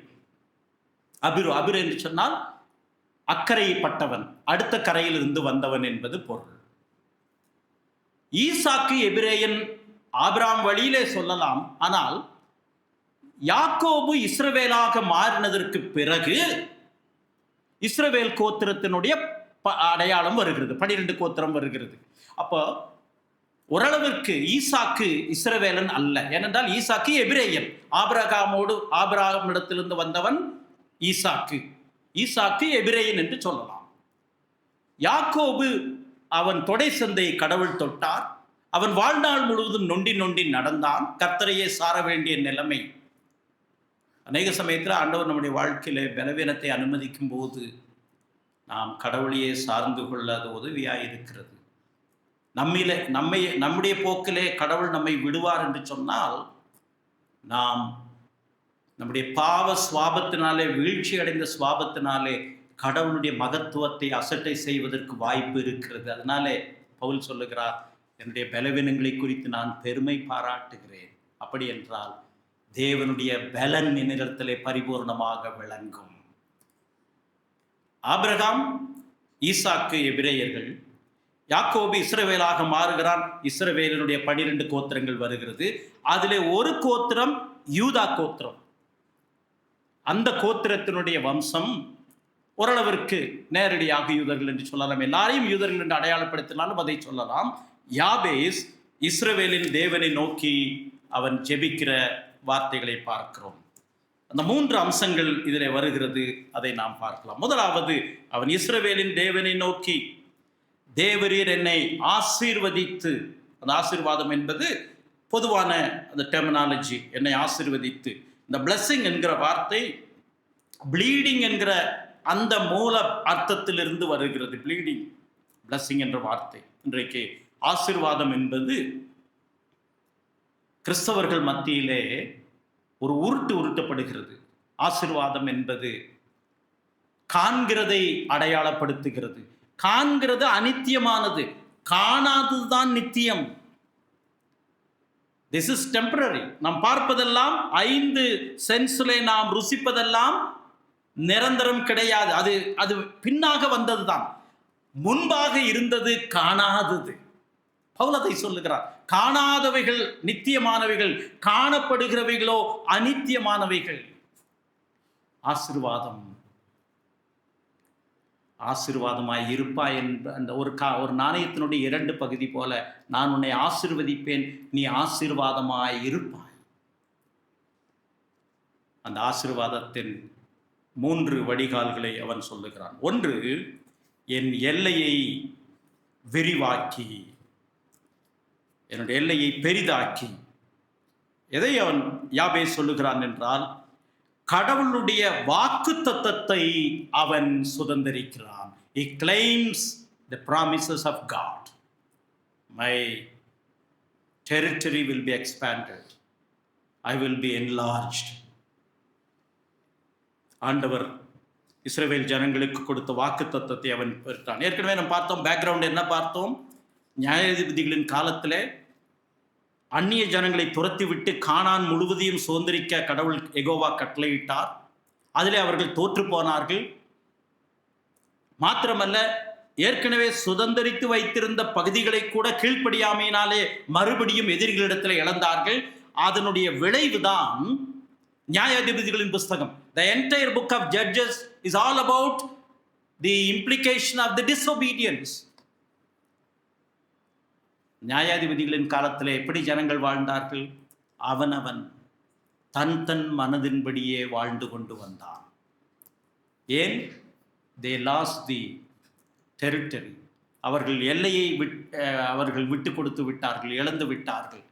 அபிரு என்று சொன்னால் அக்கறைப்பட்டவன், அடுத்த கரையில் இருந்து வந்தவன் என்பது பொருள். ஈசாக்கு எபிரேயன், ஆபிராம் வழியிலே சொல்லலாம். ஆனால் யாக்கோபு இஸ்ரவேலாக மாறினதற்கு பிறகு இஸ்ரவேல் கோத்திரத்தினுடைய அடையாளம் வருகிறது. 12 கோத்திரம் வருகிறது. அப்போ ஓரளவிற்கு ஈசாக்கு இஸ்ரவேலன் அல்ல. ஏனென்றால் ஈசாக்கு எபிரேயன். ஆபிரகாமிடத்திலிருந்து வந்தவன் ஈசாக்கு. ஈசாக்கு எபிரேயன் என்று சொல்லலாம். யாக்கோபு அவன் தொடை சந்தையை கடவுள் தொட்டார். அவன் வாழ்நாள் முழுவதும் நொண்டி நொண்டி நடந்தான். கர்த்தரையே சார வேண்டிய நிலைமை. அநேக சமயத்தில் ஆண்டவர் நம்முடைய வாழ்க்கையில பலவீனத்தை அனுமதிக்கும் போது நாம் கடவுளையே சார்ந்து கொள்ள அது உதவியாக இருக்கிறது. நம்முடைய போக்கிலே கடவுள் நம்மை விடுவார் என்று சொன்னால் நாம் நம்முடைய பாவ சுவாபத்தினாலே, வீழ்ச்சி அடைந்த சுவாபத்தினாலே கடவுளுடைய மகத்துவத்தை அசட்டை செய்வதற்கு வாய்ப்பு இருக்கிறது. அதனாலே பவுல் சொல்லுகிறார், என்னுடைய பலவீனங்களை குறித்து நான் பெருமை பாராட்டுகிறேன். அப்படி என்றால் தேவனுடைய பலன் என்னிடத்திலே பரிபூர்ணமாக விளங்கும். ஆபிரகாம், ஈசாக்கு எபிரேயர்கள், யாக்கோபு இஸ்ரவேலாக மாறுகிறான். இஸ்ரவேலினுடைய 12 கோத்திரங்கள் வருகிறது. அதிலே ஒரு கோத்திரம் யூதா கோத்திரம். அந்த கோத்திரத்தினுடைய வம்சம் ஓரளவிற்கு நேரடியாக யூதர்கள் என்று சொல்லலாம். எல்லாரையும் யூதர்கள் என்று அடையாளப்படுத்தினாலும் அதை சொல்லலாம். யாபேஸ் இஸ்ரவேலின் தேவனை நோக்கி அவன் ஜெபிக்கிற வார்த்தைகளை பார்க்கிறோம். அந்த 3 அம்சங்கள் இதில் வருகிறது. அதை நாம் பார்க்கலாம். முதலாவது, அவன் இஸ்ரவேலின் தேவனை நோக்கி, தேவரீர் என்னை ஆசீர்வதித்து, அந்த ஆசீர்வாதம் என்பது பொதுவான அந்த டெர்மினாலஜி, என்னை ஆசீர்வதித்து. இந்த பிளஸ்ஸிங் என்கிற வார்த்தை ப்ளீடிங் என்கிற அந்த மூல அர்த்தத்திலிருந்து வருகிறது. ப்ளீடிங், பிளஸ்ஸிங் என்ற வார்த்தை. இன்றைக்கு ஆசீர்வாதம் என்பது கிறிஸ்தவர்கள் மத்தியிலே ஒரு உருட்டப்படுகிறது. ஆசீர்வாதம் என்பது காண்கிறதை அடையாளப்படுத்துகிறது. காண்கிறது அனித்தியமானது, காணாததுதான் நித்தியம். This is temporary. நாம் பார்ப்பதெல்லாம் 5 சென்ஸ்ல நாம் ருசிப்பதெல்லாம் நிரந்தரம் கிடையாது. அது பின்னாக வந்ததுதான். முன்பாக இருந்தது காணாதது. பவுல் அதை சொல்லுகிறார். காணாதவைகள் நித்தியமானவைகள், காணப்படுகிறவைகளோ அனித்தியமானவைகள். ஆசீர்வாதமாய் இருப்பாய் என்ற அந்த ஒரு நாணயத்தினுடைய 2 பகுதி போல, நான் உன்னை ஆசீர்வதிப்பேன், நீ ஆசீர்வாதமாய் இருப்பாய். அந்த ஆசீர்வாதத்தின் 3 வடிகால்களை அவன் சொல்லுகிறான். ஒன்று, என் எல்லையை விரிவாக்கி, என்னுடைய எல்லையை பெரிதாக்கி. எதை அவன் யாபேஸ் சொல்லுகிறான் என்றால், கடவுளுடைய வாக்குத்தத்தத்தை அவன் சுதந்தரிக்கிறான். He claims the promises of God. My territory will be expanded. I will be enlarged. ஆண்டவர் இஸ்ரவேல் ஜனங்களுக்கு கொடுத்த வாக்குத்தத்தத்தை அவன் பெற்றான். ஏற்கனவே நம்ம பார்த்தோம், பேக்ரவுண்ட் என்ன பார்த்தோம்? நியாயாதிபதிகளின் காலத்தில் அந்நிய ஜனங்களை துரத்தி விட்டு கானான் முழுவதையும் சுதந்திரிக்க கடவுள் யெகோவா கட்டளையிட்டார். அதிலே அவர்கள் தோற்று போனார்கள். மாத்திரமல்ல, ஏற்கனவே சுதந்திரித்து வைத்திருந்த பகுதிகளை கூட கீழ்ப்படியாமையினாலே மறுபடியும் எதிரிகளிடத்தில் இழந்தார்கள். அதனுடைய விளைவுதான் நியாயாதிபதிகளின் புஸ்தகம். The entire book of Judges is all about the implication of the disobedience. நியாயாதிபதிகளின் காலத்தில் எப்படி ஜனங்கள் வாழ்ந்தார்கள்? அவனவன் தன் மனதின்படியே வாழ்ந்து கொண்டு வந்தான். ஏன்? they lost the territory. அவர்கள் எல்லையை அவர்கள் விட்டு கொடுத்து விட்டார்கள், இழந்து விட்டார்கள்.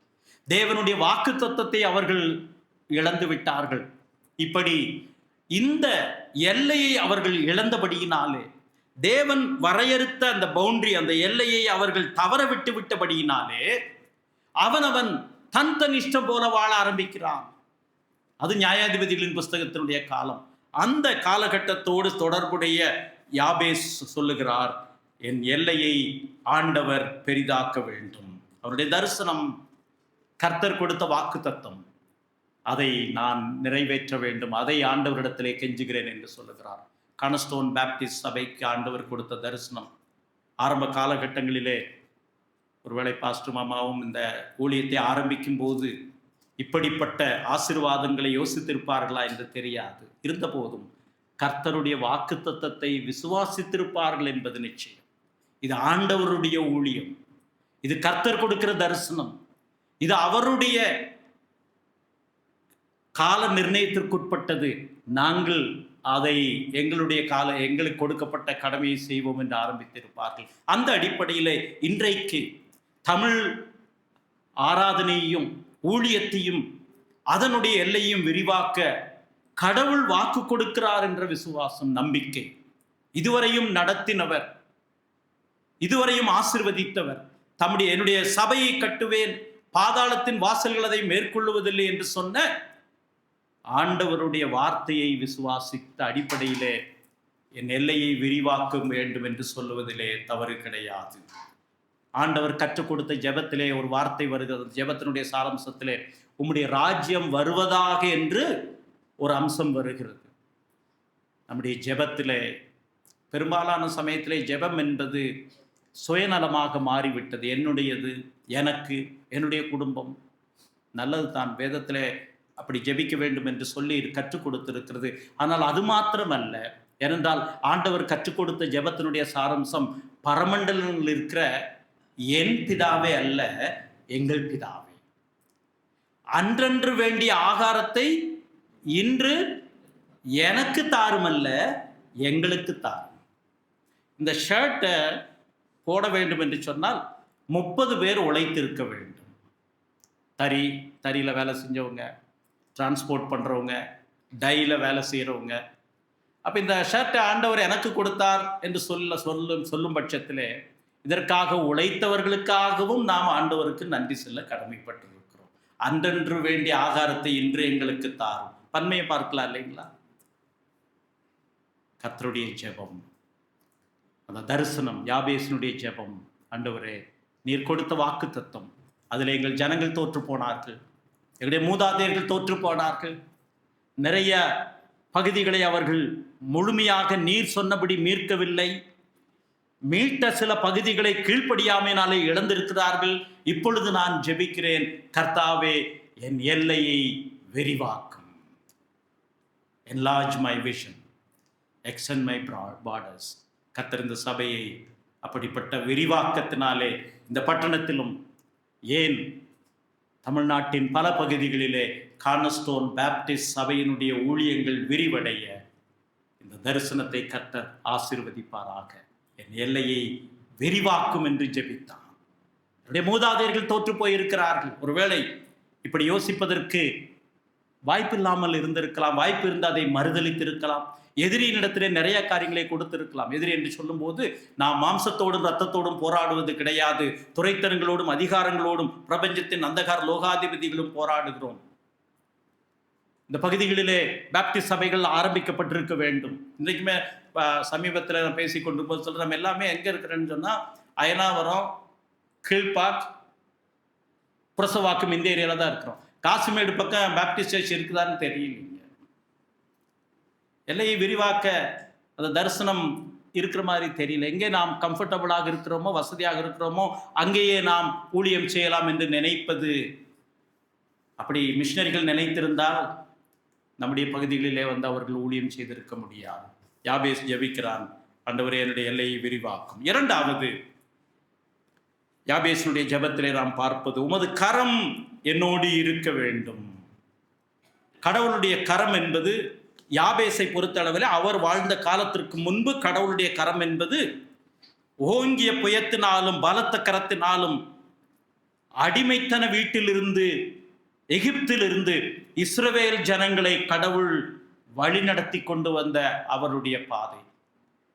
தேவனுடைய வாக்குத்தத்தத்தை அவர்கள் இழந்து விட்டார்கள். இப்படி இந்த எல்லையை அவர்கள் இழந்தபடியினாலே, தேவன் வரையறுத்த அந்த பவுண்டரி, அந்த எல்லையை அவர்கள் தவற விட்டு விட்டபடியினாலே அவனவன் தன் இஷ்டம் போல வாழ ஆரம்பிக்கிறான். அது நியாயாதிபதிகளின் புஸ்தகத்தினுடைய காலம். அந்த காலகட்டத்தோடு தொடர்புடைய யாபேஸ் சொல்லுகிறார், என் எல்லையை ஆண்டவர் பெரிதாக்க வேண்டும். அவருடைய தரிசனம், கர்த்தர் கொடுத்த வாக்குத்தத்தம், அதை நான் நிறைவேற்ற வேண்டும், அதை ஆண்டவரிடத்திலே கெஞ்சுகிறேன் என்று சொல்லுகிறார். கார்னர்ஸ்டோன் பேப்டிஸ்ட் சபைக்கு ஆண்டவர் கொடுத்த தரிசனம். ஆரம்ப காலகட்டங்களிலே ஒருவேளை பாஸ்டர் மாமாவும் இந்த ஊழியத்தை ஆரம்பிக்கும் போது இப்படிப்பட்ட ஆசீர்வாதங்களை யோசித்திருப்பார்களா என்று தெரியாது. இருந்தபோதும் கர்த்தருடைய வாக்குத்தத்தத்தை விசுவாசித்திருப்பார்கள் என்பது நிச்சயம். இது ஆண்டவருடைய ஊழியம். இது கர்த்தர் கொடுக்கிற தரிசனம். இது அவருடைய கால நிர்ணயத்திற்குட்பட்டது. நாங்கள் அதை எங்களுக்கு கொடுக்கப்பட்ட கடமையை செய்வோம் என்று ஆரம்பித்திருப்பார்கள். அந்த அடிப்படையில் இன்றைக்கு தமிழ் ஆராதனையையும் ஊழியத்தையும் அதனுடைய எல்லையும் விரிவாக்க கடவுள் வாக்கு கொடுக்கிறார் என்ற விசுவாசம், நம்பிக்கை. இதுவரையும் நடத்தினவர், இதுவரையும் ஆசீர்வதித்தவர், என்னுடைய சபையை கட்டுவேன், பாதாளத்தின் வாசல்கள் அதை மேற்கொள்ளுவதில்லை என்று சொன்ன ஆண்டவருடைய வார்த்தையை விசுவாசித்த அடிப்படையிலே என் எல்லையை விரிவாக்க வேண்டும் என்று சொல்லுவதிலே தவறு கிடையாது. ஆண்டவர் கற்றுக் கொடுத்த ஜெபத்திலே ஒரு வார்த்தை வருகிறது. ஜெபத்தினுடைய சாராம்சத்திலே உம்முடைய ராஜ்யம் வருவதாக என்று ஒரு அம்சம் வருகிறது. நம்முடைய ஜெபத்திலே பெரும்பாலான சமயத்திலே ஜெபம் என்பது சுயநலமாக மாறிவிட்டது. என்னுடையது, எனக்கு, என்னுடைய குடும்பம். நல்லது தான், வேதத்திலே அப்படி ஜெபிக்க வேண்டும் என்று சொல்லி கற்றுக் கொடுத்திருக்கிறது. ஆனால் அது மாத்திரமல்ல. ஏனென்றால் ஆண்டவர் கற்றுக் கொடுத்த ஜெபத்தினுடைய சாராம்சம் பரமண்டலங்களில் இருக்கிற என் பிதாவே அல்ல, எங்கள் பிதாவே. அன்றன்று வேண்டிய ஆகாரத்தை இன்று எனக்கு தாருமல்ல, எங்களுக்கு தாரும். இந்த ஷர்ட்டை போட வேண்டும் என்று சொன்னால் 30 பேர் உழைத்திருக்க வேண்டும். தறியில் வேலை செஞ்சவங்க, டிரான்ஸ்போர்ட் பண்ணுறவங்க, டையில் வேலை செய்கிறவங்க. அப்போ இந்த ஷர்ட்டை ஆண்டவர் எனக்கு கொடுத்தார் என்று சொல்லும் பட்சத்திலே இதற்காக உழைத்தவர்களுக்காகவும் நாம் ஆண்டவருக்கு நன்றி சொல்ல கடமைப்பட்டிருக்கிறோம். அன்றன்று வேண்டிய ஆகாரத்தை இன்று எங்களுக்கு தாரும். பன்மையை பார்க்கலாம் இல்லைங்களா? கர்த்தருடைய ஜெபம், அந்த தரிசனம், யாபேசினுடைய ஜெபம். ஆண்டவரே, நீர் கொடுத்த வாக்கு தத்தம், அதில் எங்கள் ஜனங்கள் தோற்று போனார்கள், எங்களுடைய மூதாதையர்கள் தோற்று போனார்கள். நிறைய பகுதிகளை அவர்கள் முழுமையாக நீர் சொன்னபடி மீட்கவில்லை. மீட்ட சில பகுதிகளை கீழ்ப்படியாமையினாலே இழந்திருக்கிறார்கள். இப்பொழுது நான் ஜெபிக்கிறேன், கர்த்தாவே என் எல்லையை விரிவாக்கும். enlarge my vision, extend my borders. கர்த்தர் இந்த சபையை அப்படிப்பட்ட விரிவாக்கத்தினாலே இந்த பட்டணத்திலும், ஏன் தமிழ்நாட்டின் பல பகுதிகளிலே கார்னர்ஸ்டோன் பேப்டிஸ்ட் சபையினுடைய ஊழியங்கள் விரிவடைய இந்த தரிசனத்தை கர்த்தர் ஆசீர்வதிப்பாராக. என் எல்லையை விரிவாக்கும் என்று ஜெபித்தான். என்னுடைய மூதாதையர்கள் தோற்று போயிருக்கிறார்கள். ஒருவேளை இப்படி யோசிப்பதற்கு வாய்ப்பில்லாமல் இருந்திருக்கலாம். வாய்ப்பு இருந்து அதை மறுதளித்திருக்கலாம். எதிரியினிடத்திலே நிறைய காரியங்களை கொடுத்திருக்கலாம். எதிரி என்று சொல்லும்போது நாம் மாம்சத்தோடும் இரத்தத்தோடும் போராடுவது கிடையாது. துரைத்தனங்களோடும் அதிகாரங்களோடும் பிரபஞ்சத்தின் அந்தகார லோகாதிபதிகளும் போராடுகிறோம். இந்த பகுதிகளிலே பேப்டிஸ்ட் சபைகள் ஆரம்பிக்கப்பட்டிருக்க வேண்டும். இன்றைக்குமே சமீபத்தில் நான் பேசி கொண்டு போது சொல்கிறேன், நம்ம எல்லாமே எங்கே இருக்கிறேன்னு சொன்னால் அயனாவரம், கீழ்பாக், புரசவாக்கம், இந்த ஏரியாவில் தான் இருக்கிறோம். காசிமேடு பக்கம் பேப்டிஸ்ட் சர்ச் இருக்குதான்னு தெரியலைங்க. எல்லையை விரிவாக்க அந்த தரிசனம் இருக்கிற மாதிரி தெரியல. எங்கே நாம் கம்ஃபர்டபுளாக இருக்கிறோமோ, வசதியாக இருக்கிறோமோ, அங்கேயே நாம் ஊழியம் செய்யலாம் என்று நினைப்பது. அப்படி மிஷனரிகள் நினைத்திருந்தால் நம்முடைய பகுதிகளிலே வந்து அவர்கள் ஊழியம் செய்திருக்க முடியாது. யாபேஸ் ஜெபிக்கிறான், ஆண்டவரே என்னுடைய எல்லையை விரிவாக்கும். இரண்டாவது, யாபேசுடைய ஜெபத்திலே நாம் பார்ப்பது, உமது கரம் என்னோடு இருக்க வேண்டும். கடவுளுடைய கரம் என்பது யாபேசை பொறுத்தளவில் அவர் வாழ்ந்த காலத்திற்கு முன்பு கடவுளுடைய கரம் என்பது ஓங்கிய புயத்தினாலும் பலத்த கரத்தினாலும் அடிமைத்தன வீட்டிலிருந்து, எகிப்திலிருந்து இஸ்ரவேல் ஜனங்களை கடவுள் வழிநடத்தி கொண்டு வந்த அவருடைய பாதை.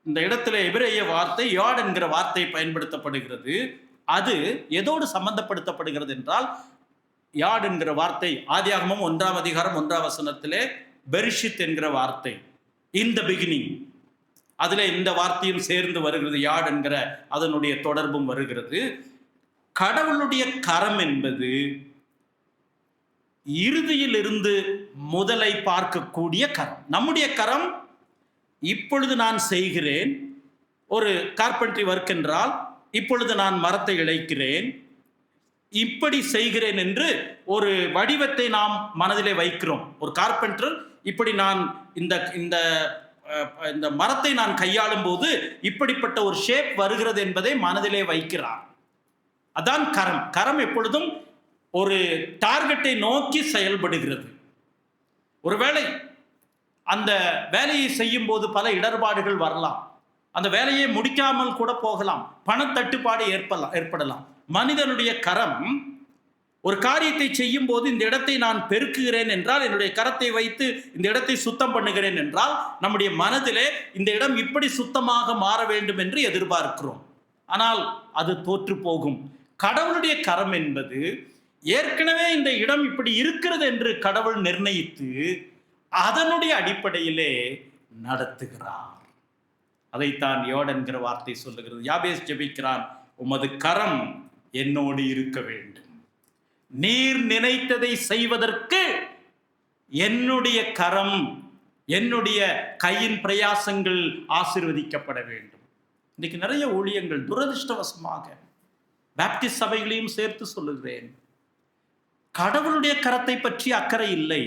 இந்த இடத்துல எபிரேய வார்த்தை யாட் என்கிற வார்த்தை பயன்படுத்தப்படுகிறது. அது எதோடு சம்பந்தப்படுத்தப்படுகிறது என்றால், யாட் என்கிற வார்த்தை ஆதியாகமம் 1ஆம் அதிகாரம் 1ஆம் வசனத்திலே பெரிஷித் என்கிற வார்த்தை, இன் த பிகினிங், அதில் இந்த வார்த்தையும் சேர்ந்து வருகிறது. யாட் என்கிற அதனுடைய தொடர்பும் வருகிறது. கடவுளுடைய கரம் என்பது இறுதியில் இருந்து முதலை பார்க்கக்கூடிய கரம். நம்முடைய கரம் இப்பொழுது நான் செய்கிறேன், ஒரு கார்பென்ட்ரி ஒர்க் என்றால் இப்பொழுது நான் மரத்தை இழைக்கிறேன், இப்படி செய்கிறேன் என்று ஒரு வடிவத்தை நாம் மனதிலே வைக்கிறோம். ஒரு கார்பெண்டர் இப்படி நான் இந்த மரத்தை நான் கையாளும் போது இப்படிப்பட்ட ஒரு ஷேப் வருகிறது என்பதை மனதிலே வைக்கிறார். அதான் கரம். கரம் எப்பொழுதும் ஒரு டார்கெட்டை நோக்கி செயல்படுகிறது. ஒருவேளை அந்த வேலையை செய்யும் போது பல இடர்பாடுகள் வரலாம், அந்த வேலையை முடிக்காமல் கூட போகலாம், பணத்தட்டுப்பாடு ஏற்படலாம். மனிதனுடைய கரம் ஒரு காரியத்தை செய்யும் போது, இந்த இடத்தை நான் பெருக்குகிறேன் என்றால், என்னுடைய கரத்தை வைத்து இந்த இடத்தை சுத்தம் பண்ணுகிறேன் என்றால், நம்முடைய மனதிலே இந்த இடம் இப்படி சுத்தமாக மாற வேண்டும் என்று எதிர்பார்க்கிறோம். ஆனால் அது தோற்று போகும். கடவுளுடைய கரம் என்பது ஏற்கனவே இந்த இடம் இப்படி இருக்கிறது என்று கடவுள் நிர்ணயித்து அதனுடைய அடிப்படையிலே நடத்துகிறார். அதைத்தான் யோட் என்கிற வார்த்தை சொல்லுகிறது. யாபேஸ் ஜெபிக்கிறான், உமது கரம் என்னோடு இருக்க வேண்டும், நீர் நினைத்ததை செய்வதற்கு என்னுடைய கரம், என்னுடைய கையின் பிரயாசங்கள் ஆசீர்வதிக்கப்பட வேண்டும். இன்னைக்கு நிறைய ஊழியங்கள் துரதிருஷ்டவசமாக பாப்டிஸ்ட் சபைகளையும் சேர்த்து சொல்லுகிறேன், கடவுளுடைய கரத்தை பற்றி அக்கறை இல்லை.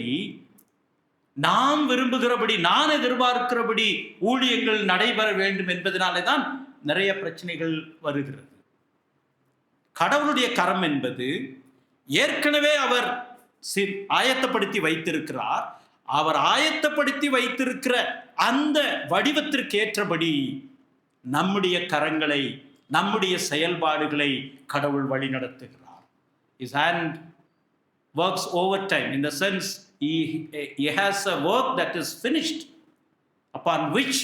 நாம் விரும்புகிறபடி, நான் எதிர்பார்க்கிறபடி ஊழியங்கள் நடைபெற வேண்டும் என்பதனாலே தான் நிறைய பிரச்சனைகள் வருகிறது. கடவுளுடைய கரம் என்பது ஏற்கனவே அவர் ஆயத்தப்படுத்தி வைத்திருக்கிறார். அவர் ஆயத்தப்படுத்தி வைத்திருக்கிற அந்த வடிவத்திற்கு ஏற்றபடி நம்முடைய கரங்களை, நம்முடைய செயல்பாடுகளை கடவுள் வழி நடத்துகிறார். His hand works overtime in the sense he has a work that is finished upon which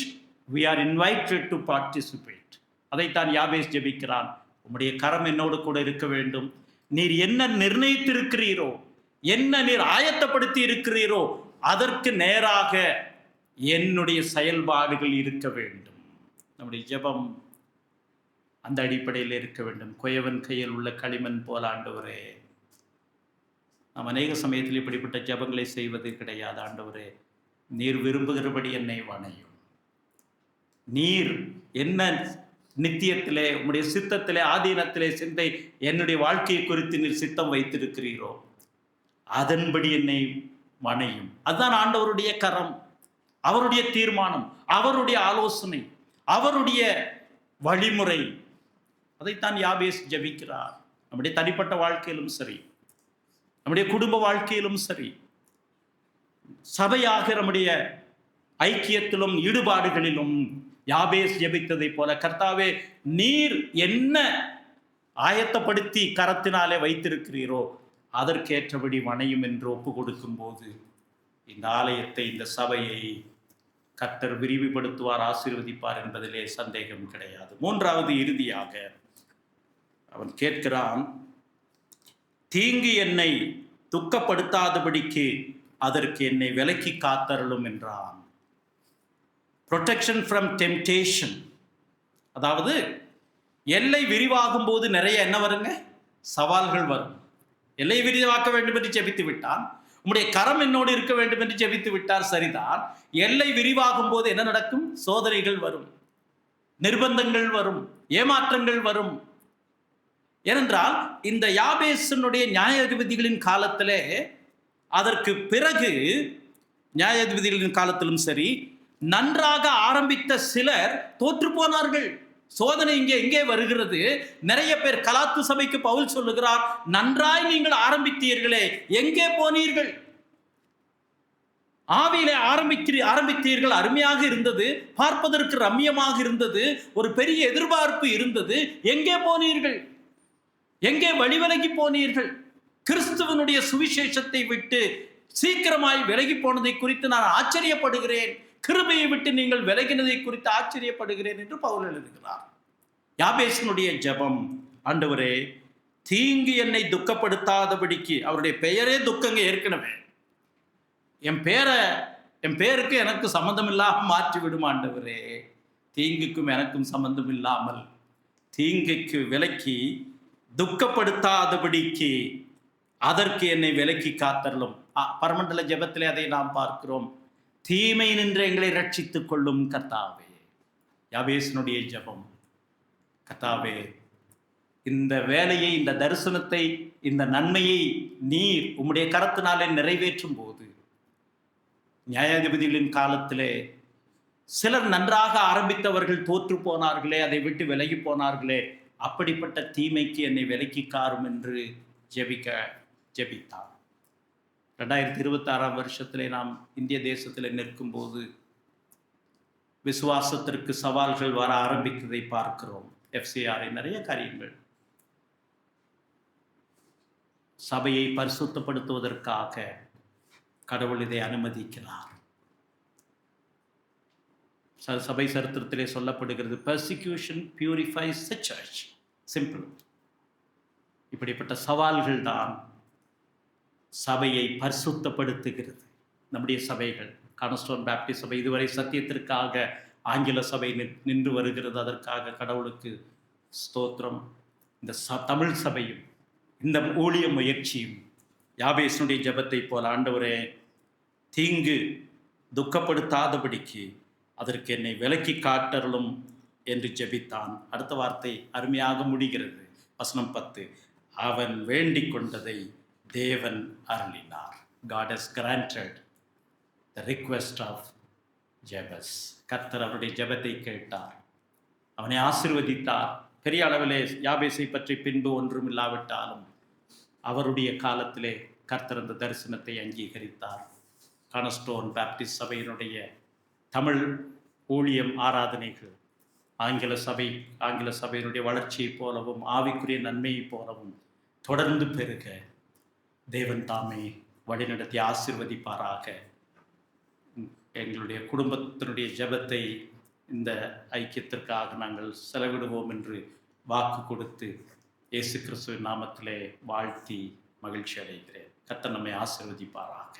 we are invited to participate. அதைத்தான் யாபேஸ் ஜெபிக்கிறான், உம்முடைய கரம் என்னோடு கூட இருக்க வேண்டும், நீர் என்ன நிர்ணயித்திருக்கிறீரோ, என்ன நீர் ஆயத்தப்படுத்தி இருக்கிறீரோ அதற்கு நேராக என்னுடைய செயல்பாடுகள் இருக்க வேண்டும். நம்முடைய ஜெபம் அந்த அடிப்படையில் இருக்க வேண்டும். குயவன் கையில் உள்ள களிமண் போல ஆண்டவரே, நாம் அநேக சமயத்தில் இப்படிப்பட்ட ஜெபங்களை செய்வது கிடையாது. ஆண்டவரே, நீர் விரும்புகிறபடி என்னை வணையும், நீர் என்ன நித்தியத்திலே உம்முடைய சித்தத்திலே ஆதீனத்திலே சிந்தை என்னுடைய வாழ்க்கையை குறித்து நீர் சித்தம் வைத்திருக்கிறீரோ அதன்படி என்னை வணையும். அதுதான் ஆண்டவருடைய கரம், அவருடைய தீர்மானம், அவருடைய ஆலோசனை, அவருடைய வழிமுறை. அதைத்தான் யாபேஸ் ஜெபிக்கிறார். நம்முடைய தனிப்பட்ட வாழ்க்கையிலும் சரி, நம்முடைய குடும்ப வாழ்க்கையிலும் சரி, சபையாக நம்முடைய ஐக்கியத்திலும் ஈடுபாடுகளிலும் யாபேஸ் ஜெபித்ததை போல, கர்த்தாவே நீர் என்ன ஆயத்தப்படுத்தி கரத்தினாலே வைத்திருக்கிறீரோ அதற்கேற்றபடி வணையும் என்று ஒப்பு கொடுக்கும் போது இந்த ஆலயத்தை, இந்த சபையை கர்த்தர் விரிவுபடுத்துவார், ஆசீர்வதிப்பார் என்பதிலே சந்தேகம் கிடையாது. மூன்றாவது, இறுதியாக அவன் கேட்கிறான், தீங்கு என்னை துக்கப்படுத்தாதபடிக்கு அதற்கு என்னை விலக்கி காத்தருளும் என்றான். Protection from temptation. அதாவது எல்லை விரிவாகும் போது நிறைய என்ன வருங்க, சவால்கள் வரும். எல்லை விரிவாக்க வேண்டும் என்று ஜெபித்து விட்டான், உம்முடைய கரம் என்னோடு இருக்க வேண்டும் என்று ஜெபித்து விட்டார், சரிதான். எல்லை விரிவாகும் போது என்ன நடக்கும்? சோதனைகள் வரும், நிர்பந்தங்கள் வரும், ஏமாற்றங்கள் வரும். ஏனென்றால் இந்த யாபேசனுடைய நியாயாதிபதிகளின் காலத்திலே, அதற்கு பிறகு நியாயாதிபதிகளின் காலத்திலும் சரி, நன்றாக ஆரம்பித்த சிலர் தோற்று போனார்கள். சோதனை எங்கே வருகிறது? நிறைய பேர், கலாத்து சபைக்கு பவுல் சொல்லுகிறார், நன்றாய் நீங்கள் ஆரம்பித்தீர்களே, எங்கே போனீர்கள்? ஆவியிலே ஆரம்பித்தீர்கள், அருமையாக இருந்தது, பார்ப்பதற்கு ரம்யமாக இருந்தது, ஒரு பெரிய எதிர்பார்ப்பு இருந்தது, எங்கே போனீர்கள்? எங்கே வழிவிலகி போனீர்கள்? கிறிஸ்துவனுடைய சுவிசேஷத்தை விட்டு சீக்கிரமாய் விலகி போனதை குறித்து நான் ஆச்சரியப்படுகிறேன், கிருபையை விட்டு நீங்கள் விலகினதை குறித்து ஆச்சரியப்படுகிறேன் என்று பவுல் எழுதுகிறார். யாபேசனுடைய ஜெபம், ஆண்டவரே தீங்கு என்னை துக்கப்படுத்தாதபடிக்கு, அவருடைய பெயரே துக்கங்க ஏற்கனவே, என் பேருக்கு எனக்கு சம்பந்தம் இல்லாமல் மாற்றி விடும் ஆண்டவரே, தீங்குக்கும் எனக்கும் சம்பந்தம் இல்லாமல் தீங்குக்கு விலக்கி துக்கப்படுத்தாதபடிக்கு அதற்கு என்னை விலக்கி காத்தரலும். பரமண்டல ஜெபத்திலே அதை நாம் பார்க்கிறோம், தீமை நின்று எங்களை ரட்சித்துக் கொள்ளும் கர்த்தாவே. யாபேசனுடைய ஜெபம், கர்த்தாவே இந்த வேலையை, இந்த தரிசனத்தை, இந்த நன்மையை நீர் உம்முடைய கரத்தினாலே நிறைவேற்றும் போது, நியாயாதிபதிகளின் காலத்திலே சிலர் நன்றாக ஆரம்பித்தவர்கள் தோற்று போனார்களே, அதை விட்டு விலகி போனார்களே, அப்படிப்பட்ட தீமைக்கு என்னை விலக்கி காரும் என்று ஜெபித்தார். 2026 வருஷத்திலே நாம் இந்திய தேசத்தில் நிற்கும்போது விசுவாசத்திற்கு சவால்கள் வர ஆரம்பித்ததை பார்க்கிறோம். FCRI நிறைய காரியங்கள் சபையை பரிசுத்தப்படுத்துவதற்காக கடவுள் இதை அனுமதிக்கிறார். சபை சரித்திரத்திலே சொல்லப்படுகிறது, persecution purifies the church. Simple. இப்படிப்பட்ட சவால்கள் தான் சபையை பரிசுத்தப்படுத்துகிறது. நம்முடைய சபைகள், கார்னர்ஸ்டோன் பேப்டிஸ்ட் சபை இதுவரை சத்தியத்திற்காக ஆங்கில சபை நின்று வருகிறது. அதற்காக கடவுளுக்கு ஸ்தோத்திரம். இந்த தமிழ் சபையும் இந்த ஊழிய முயற்சியும் யாபேசனுடைய ஜெபத்தை போல, ஆண்டவரே தீங்கு துக்கப்படுத்தாதபடிக்கு அதற்கு என்னை விலக்கி காட்டருளும் என்று ஜெபித்தான். அடுத்த வார்த்தை அருமையாக முடிகிறது. வசனம் 10, அவன் வேண்டிக் கொண்டதை தேவன் அருளினார். God has granted the request of Jabez. கர்த்தர் அவருடைய ஜெபத்தை கேட்டார், அவனை ஆசீர்வதித்தார். பெரிய அளவிலே யாபேசை பற்றி பின்பு ஒன்றும் இல்லாவிட்டாலும் அவருடைய காலத்திலே கர்த்தர் அந்த தரிசனத்தை அங்கீகரித்தார். கார்னர்ஸ்டோன் பேப்டிஸ்ட் சபையினுடைய தமிழ் ஊழியம் ஆராதனைகள் ஆங்கில சபையினுடைய வளர்ச்சியைப் போலவும் ஆவிக்குரிய நன்மையைப் போலவும் தொடர்ந்து பெருக தேவன் தாமே வழிநடத்தி ஆசீர்வதிப்பாராக. எங்களுடைய குடும்பத்தினுடைய ஜெபத்தை இந்த ஐக்கியத்திற்காக நாங்கள் செலவிடுவோம் என்று வாக்கு கொடுத்து இயேசு கிறிஸ்துவின் நாமத்திலே வாழ்த்தி மகிழ்ச்சி அடைகிறேன். கர்த்தர் நம்மை ஆசீர்வதிப்பாராக.